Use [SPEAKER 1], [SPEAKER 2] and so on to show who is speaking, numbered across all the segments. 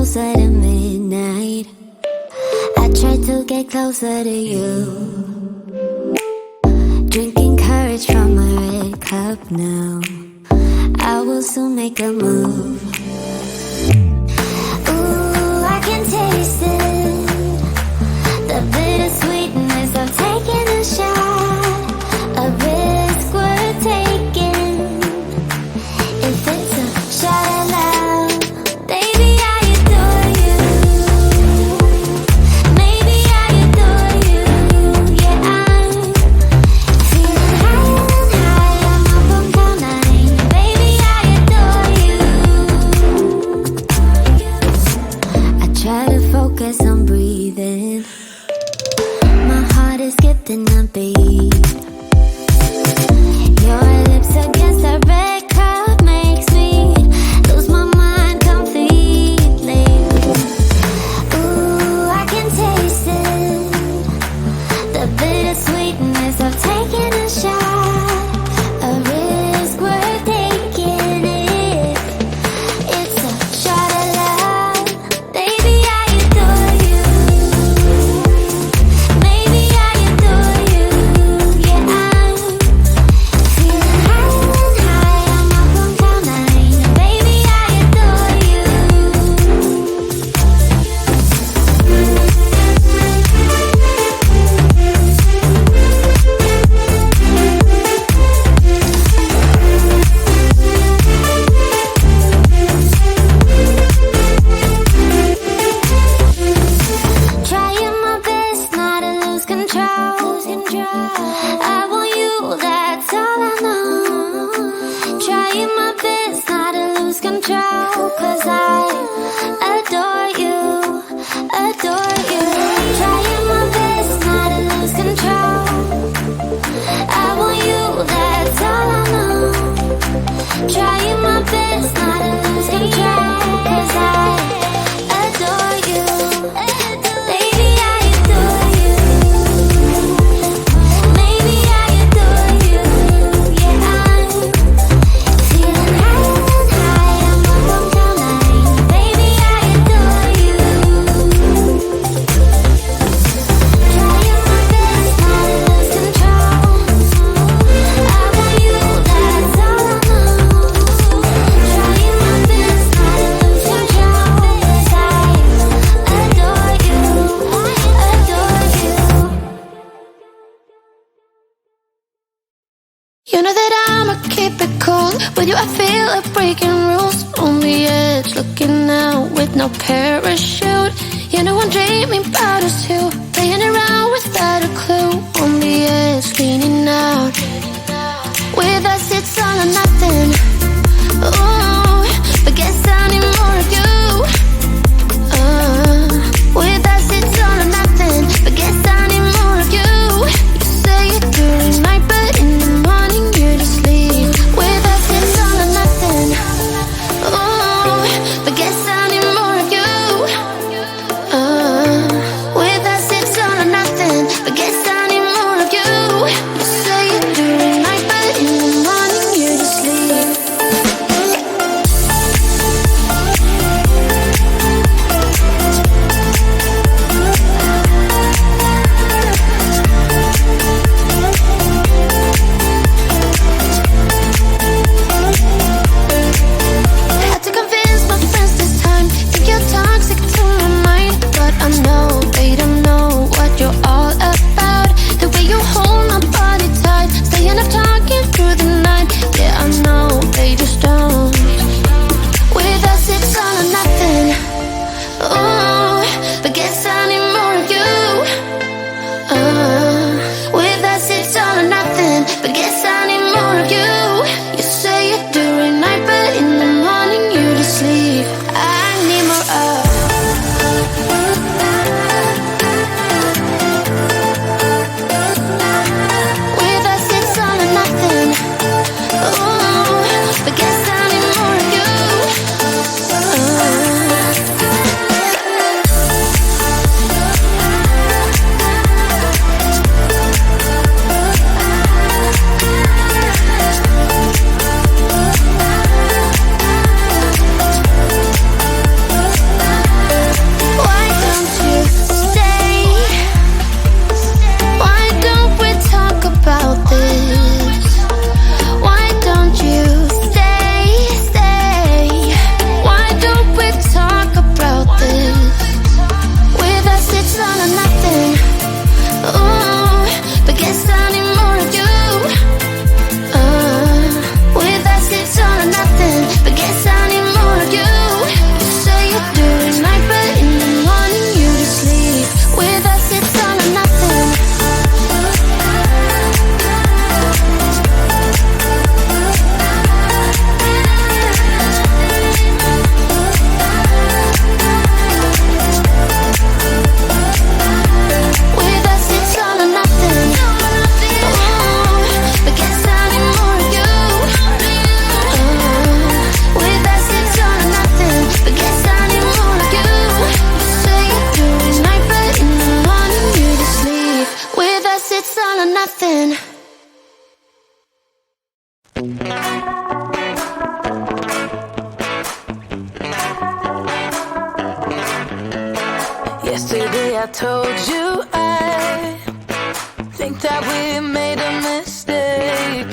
[SPEAKER 1] closer to midnight. I tried to get closer to you. Drinking courage from my red cup now. I will soon make a move. Ooh, I can taste it. The bittersweetness of taking a shot. A risk worth taking. If it's a shot at love, baby, I adore you. Maybe I adore you. Yeah, I'm feeling higher and higher. I'm up on cloud nine. Baby, I adore you. I try to focus on breathing. My heart is skipping a beat. Your lips against a red cup makes me lose my mind completely. Ooh, I can taste it. The bittersweetness of taking a shot. A risk worth taking it. It's a shot at love. Baby, I adore you. Maybe I adore you. Yeah, I'm feeling higher and higher. I'm up on cloud nine. Baby, I adore you. Trying my best not to lose control. I want you, that's all I know. Trying my best not to lose control. 'Cause I adore you, adore you. Trying my best not to lose control. I want you, that's all I know. Trying my best not to lose control. 'Cause I adore you. Baby, I adore you. Maybe I adore you. Yeah, I'm feeling higher and higher. I'm up on cloud nine. Baby, I adore you. Trying my best not to lose control. I want you, that's all I know. Trying my best not to lose control. 'Cause I adore you, adore you.
[SPEAKER 2] You know that I'ma keep it cool. With you I feel like breaking rules. On the edge, looking out with no parachute. You know I'm dreaming about us two. Playing around without a clue. On the edge, leaning out. With us it's all or nothing. Ooh, but guess I need more of you. With us it's all or nothing. But guess I need more of you. You say it during night, but in the morning you just leave. With us it's all or nothing. Ooh, but guess I need more of you. With us it's all or nothing. But guess I need more all or nothing.
[SPEAKER 3] Yesterday I told you I think that we made a mistake,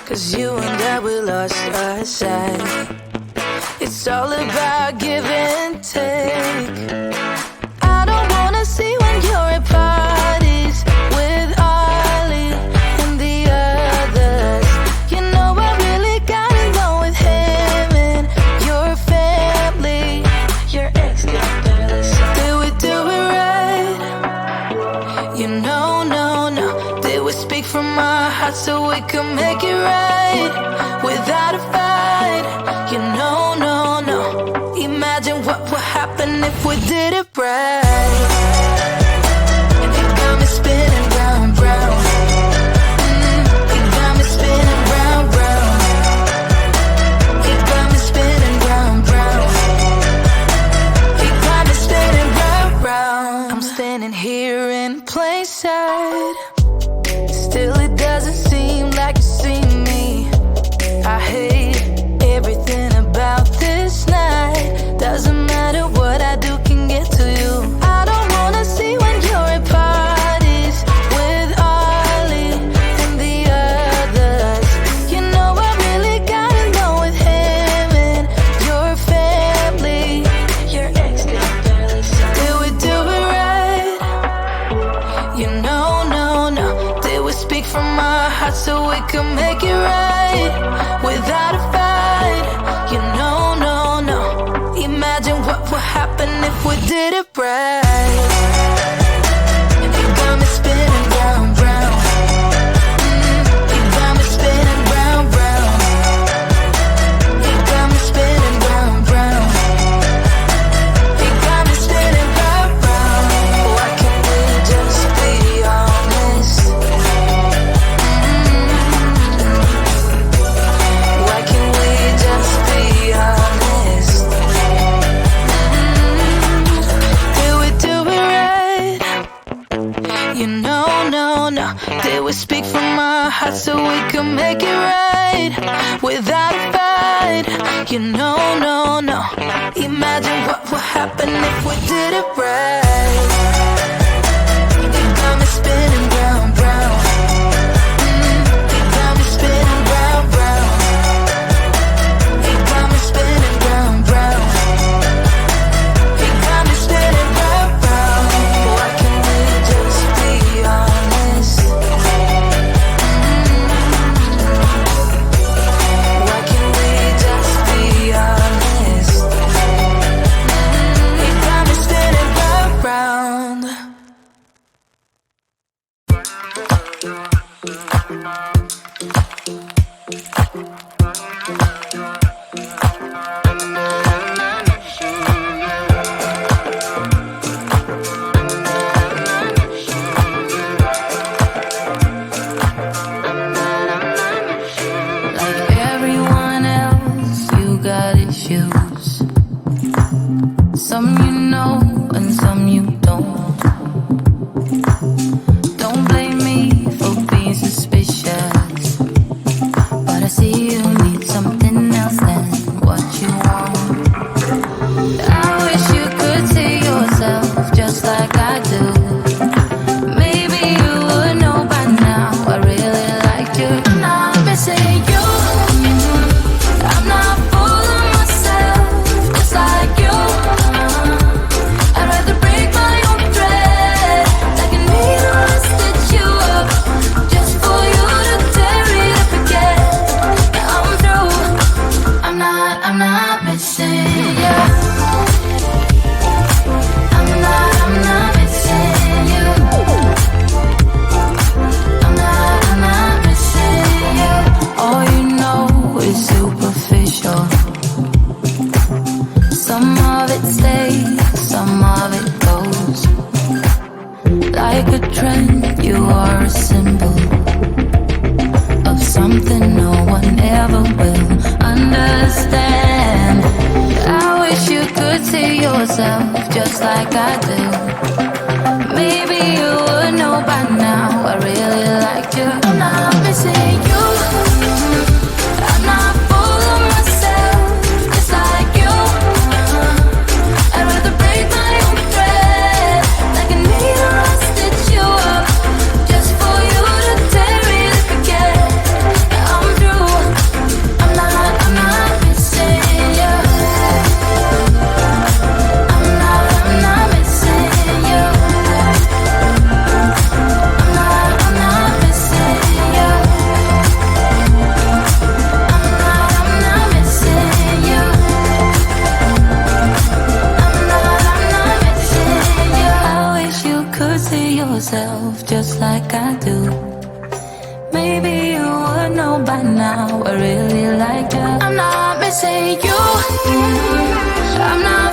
[SPEAKER 3] 'cause you and I, we lost our sight. It's all about give and take. I don't wanna see when you're at parties with Ollie and the others. You know I really got along with him and your family. Your ex got barely said, did we do it right? You know, no. Did we speak from our hearts so we could make it right without a fight? You know, no. Imagine what would happen if we did it right. It got me spinning round, round. It got me spinning round, round. It got me spinning round, round. It got me spinning round, round. I'm standing here in plain sight. Still it doesn't seem like you see me. I hate everything about this night. Doesn't matter what I do can get to you. I don't wanna see when you're at parties with Ollie and the others. You know I really got along with him and your family. Your ex got barely said, did we do it right? You know, no. Did we speak from our hearts so we could make it right without a fight? You know, no. Imagine what would happen if we did it right. It got me spinning round, round. It got me spinning round, round. It got me spinning round, round. It got me spinning round, round. Why can't we just be honest? Why can't we just be honest? You know, no. Did we speak from our hearts so we could make it right without a fight? You know, no. Imagine what would happen if we did it right. It got me spinning round, round. It got me spinning round, round. It got me spinning round, round. It got me spinning round, round. Why can't we just be honest? Why can't we just be honest? It got me spinning round, round. Like everyone else, you got issues. Some you know and some you don't. Don't blame me for being suspicious, but I see you need something else than what you want. I wish you could see yourself just like I do. Maybe you would know by now I really liked you. I'm not missing you. I'm not fooling myself just like you. I'd rather break my own thread like a needle and stitch you up just for you to tear it up again. Yeah, I'm through. I'm not missing you. I'm not missing you. I'm not missing you. All you know is superficial. Some of it stays, some of it goes. Like a trend, you are a symbol of something no one ever will understand. I wish you could see yourself just like I do. Maybe you would know by now I really just like I do. Maybe you would know by now I really like you.
[SPEAKER 2] I'm not missing you. I'm not